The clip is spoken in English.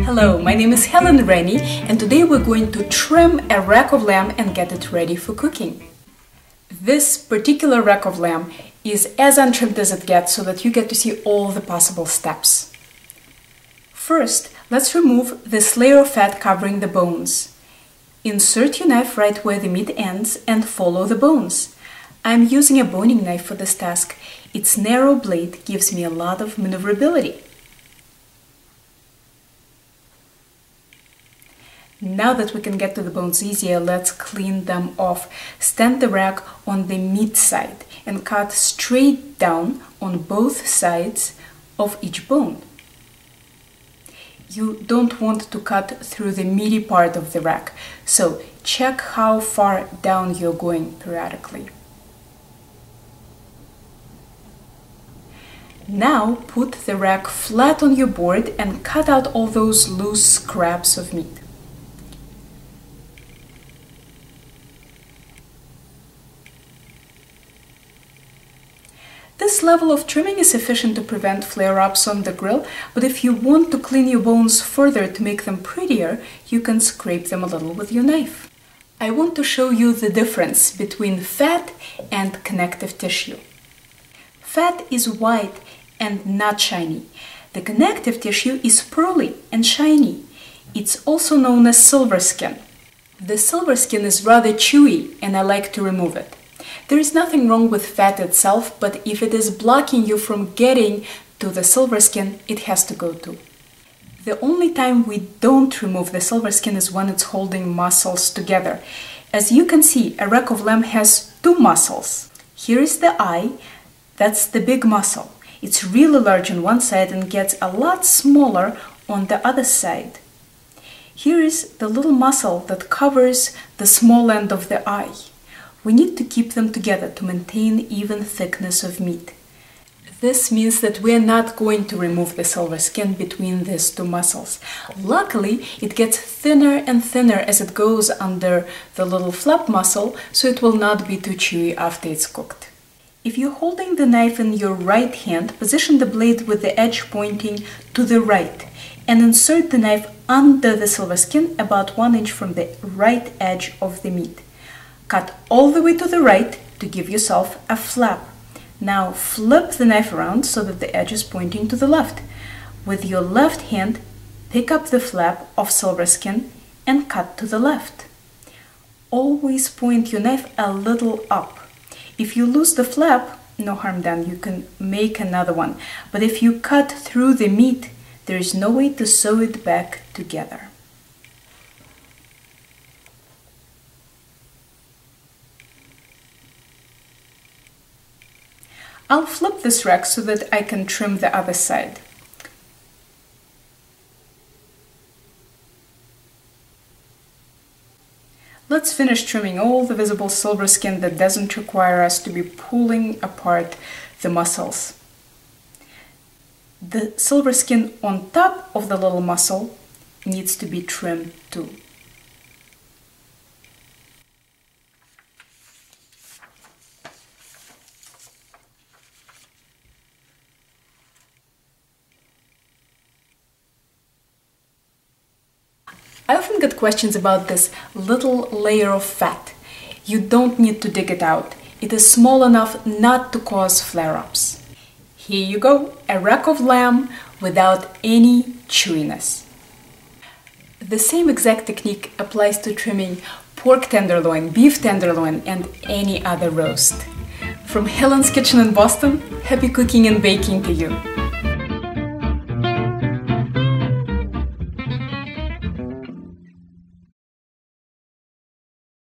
Hello, my name is Helen Rennie, and today we're going to trim a rack of lamb and get it ready for cooking. This particular rack of lamb is as untrimmed as it gets, so that you get to see all the possible steps. First, let's remove this layer of fat covering the bones. Insert your knife right where the meat ends and follow the bones. I'm using a boning knife for this task. Its narrow blade gives me a lot of maneuverability. Now that we can get to the bones easier, let's clean them off. Stand the rack on the meat side and cut straight down on both sides of each bone. You don't want to cut through the meaty part of the rack, so check how far down you're going periodically. Now put the rack flat on your board and cut out all those loose scraps of meat. This level of trimming is sufficient to prevent flare-ups on the grill, but if you want to clean your bones further to make them prettier, you can scrape them a little with your knife. I want to show you the difference between fat and connective tissue. Fat is white and not shiny. The connective tissue is pearly and shiny. It's also known as silver skin. The silver skin is rather chewy, and I like to remove it. There is nothing wrong with fat itself, but if it is blocking you from getting to the silver skin, it has to go too. The only time we don't remove the silver skin is when it's holding muscles together. As you can see, a rack of lamb has two muscles. Here is the eye, that's the big muscle. It's really large on one side and gets a lot smaller on the other side. Here is the little muscle that covers the small end of the eye. We need to keep them together to maintain even thickness of meat. This means that we are not going to remove the silver skin between these two muscles. Luckily, it gets thinner and thinner as it goes under the little flap muscle, so it will not be too chewy after it's cooked. If you're holding the knife in your right hand, position the blade with the edge pointing to the right and insert the knife under the silver skin about 1 inch from the right edge of the meat. Cut all the way to the right to give yourself a flap. Now flip the knife around so that the edge is pointing to the left. With your left hand, pick up the flap of silver skin and cut to the left. Always point your knife a little up. If you lose the flap, no harm done, you can make another one. But if you cut through the meat, there is no way to sew it back together. I'll flip this rack so that I can trim the other side. Let's finish trimming all the visible silver skin that doesn't require us to be pulling apart the muscles. The silver skin on top of the little muscle needs to be trimmed too. I often get questions about this little layer of fat. You don't need to dig it out. It is small enough not to cause flare-ups. Here you go, a rack of lamb without any chewiness. The same exact technique applies to trimming pork tenderloin, beef tenderloin, and any other roast. From Helen's Kitchen in Boston, happy cooking and baking to you!